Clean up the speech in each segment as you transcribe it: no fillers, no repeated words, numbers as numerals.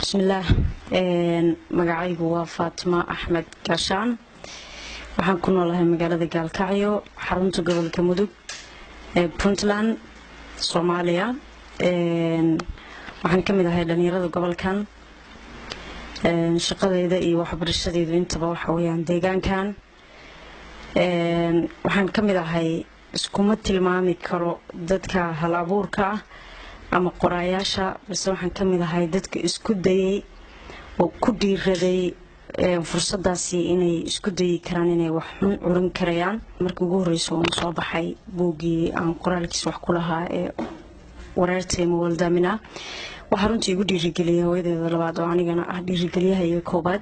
بسم الله. magacaygu waa Fatima Axmed Kashaan. waxaan ku noolahay magaalada Gaalkacyo, xarunta gobolka Mudug ee Puntland, Soomaaliya. waxaan ka mid ahay dhalinyarada gobolkan. shaqadeyda iyo waxbarashadeedu intaba waxa weeyaan deegaankan. waxaan ka mid ahay iskuma tilmaami karo dadka hal abuurka ah ama qoraayaasha, balse waxaan ka mid ahay dadka isku dayay oo ku dhiiraday fursadaasi inay isku dayi karaan inay wax xun curin karayaan. markii ugu horreysay oo soo baxay buuggii aan qoraalkiisa wax ku lahaa ee wareertay Mawaldamina, waxaa runtii igu dhiirigeliyay hooyadeeda labaad oo anigana ah dhiirigeliyaha iyo koobaad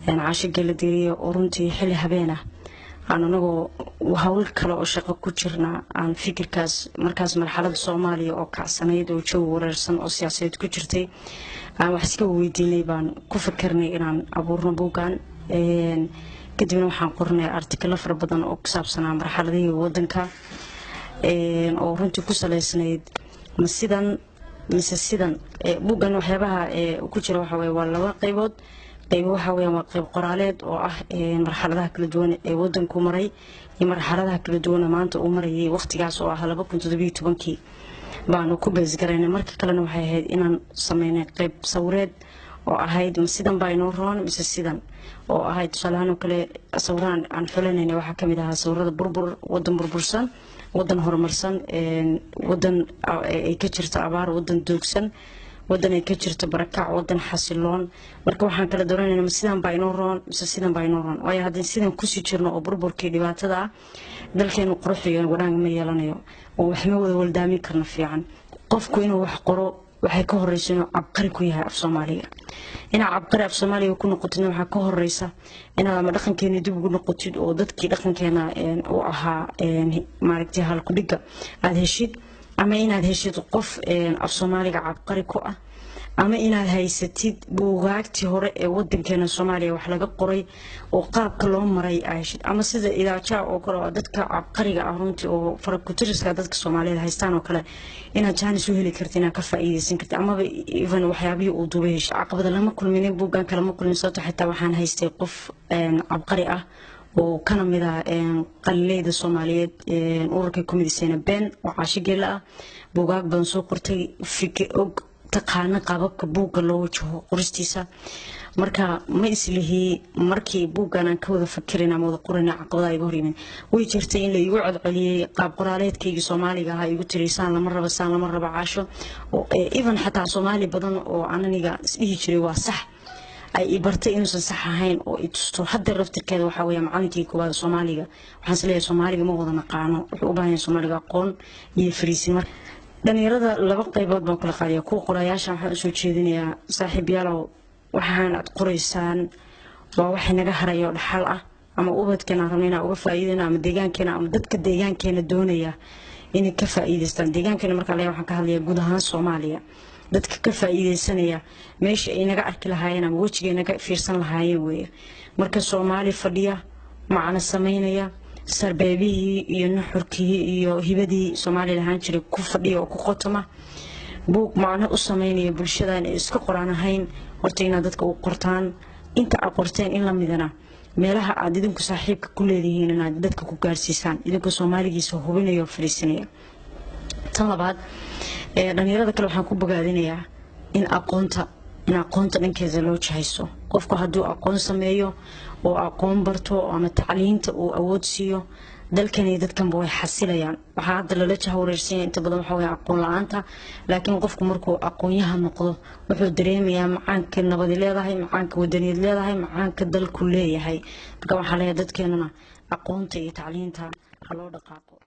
Caasho Geladiriye, oo runtii xilli habeen ah aan anagoo hawl kale oo shaqo ku jirna aan fikirkaas markaas marxaladda Soomaaliya oo kacsanayd oo jawi wareersan oo siyaasadeed ku jirtay aan wax iska weydiinay baan ku fikirnay inaan abuurno buuggan. kadibna waxaan qornay artikalo fara badan oo ku saabsanaa marxaladihii waddanka oo runtii ku saleysnayd ma sidan mise sidan. buuggan waxyaabaha ku jira waxa weeye waa laba qaybood. qayb waxa weeyaan waa qayb qoraaleed oo ah marxaladaha kala duwan ee waddanku maray iyo marxaladaha kala duwan maanta uu marayay waqtigaas oo ah 2017 baanu ku bees garaynay. marka kalena waxay ahayd inaan sameynay qayb sawireed oo ahayd sidan baa inoo roon mise sidan, oo ahayd tusaalahaan kale sawiraan aan xulanayna waxaa ka mid ahaa sawirada waddan burbursan, waddan horumarsan, waddan ay ka jirto abaar, waddan doogsan, waddan ay ka jirto barakac, waddan xasiloon. marka waxaan kala dooranayna sidan baa inoo roon mise sidan baa inoo roon, waayo haddii sidan kusii jirno oo burburkii dhibaatada ah dalkeenu qurux iyo wanaag ma yeelanayo oo wax ma wada waldaamin karna fiican. qofku inuu wax qoro waxay ka horeysaa inuu cabqari ku yahay af Soomaaliga. inaad cabqari af Soomaaliga ku noqotid waxaa ka horeysa inaad ama dhaqankeena dib ugu noqotid oo dadkii dhaqankeena u ahaa maaragtay hal ku dhiga aad heshid, ama inaad heshid qof af Soomaaliga cabqari ku ah, ama inaad haysatid buugaagtii hore ee waddankeena Soomaaliya wax laga qoray oo qaabka loo maray ayshid, ama sida idaaja oo kale dadka cabqariga ah runtii oo farakutiriska dadka Soomaaliyeed haystaan oo kale inaad jaanis u heli kartid, inaad ka faa'iideysan kartid, ama even waxyaabihii uu duubay heshay. caqabada lama kulmin buuggan kale ma kulmin, sababtoo xitaa waxaan haystay qof cabqari ah oo kana mid ah qalileyda Soomaaliyeed ururka ku midaysan been oo Caasho Geela ah. buugaag badan soo qortay, fikir og taqaana qaababka buugga loo wajaho qoristiisa. marka ma islihi markii buuggan aan ka wada fikirina ama wada qorina caqabada iga hor yimid way jirtay in la igu codceliyay qaab qoraaleedkayga Soomaaliga ah igu tirisaan lama raba Caasho, oo even xataa Soomaali badan oo aniga isdhihi jiray waa sax ay bartay inuusan sax ahayn oo i tusto. hadda laftirkeeda waxa weeye macallinkii koowaad Soomaaliga waxaan isleeyahay Soomaaliga ma wada naqaano, wuxuu u baahan yahay Soomaaliga aqoon iyo fariisin. dhalinyarada laba qaybood baan kala qaadiyaa. kuwa qorayaasha waxaan u soo jeedinayaa saaxiibayaalow, waxaan aad qoraysaan waa wax naga harayo dhaxal ah, ama ubadkeena rabnayna uga faa'iideyna, ama deegaankeena ama dadka deegaankeena doonaya inay ka faa'iideystaan. deegaankeena marka la waxaan ka hadlayaa guud ahaan Soomaaliya, dadka ka faa'iideysanaya meesha ay naga arki lahaayeen ama wajiga naga fiirsan lahaayeen weeye. marka Soomaali fadhiya macna sameynaya sarbeebihii iyo nuxurkii iyo hibadii Soomaali lahaan jiray ku fadhiya oo ku qotoma buug macna u sameynaya bulshadaan iska qoraan ahayn. horta inaad dadka u qortaan, inta aad qorteen in la midana meelaha aad idinku saaxiibka ku leedihiin inaad dadka ku gaarsiisaan idinku Soomaaligiisa hubinayo fariisinaya. tan labaad dhalinyarada kale waxaan ku bogaadinayaa in aqoonta dhankeeda loo jahayso. qofku hadduu aqoon sameeyo oo aqoon barto ama tacliinta uu awood siiyo, dalkan iyo dadkanba way xasilayaan. waxaa hadda lala jahwareersan yahay inta badan waxa weeye aqoon la'aanta, laakiin qofku markuu aqoonyahan noqdo wuxuu dareemayaa macaanka nabadi leedahay, macaanka wadaniyaed leedahay, macaanka dalku leeyahay. marka waxaa leeyahay dadkeenana aqoonta iyo tacliinta ha loo dhaqaaqo.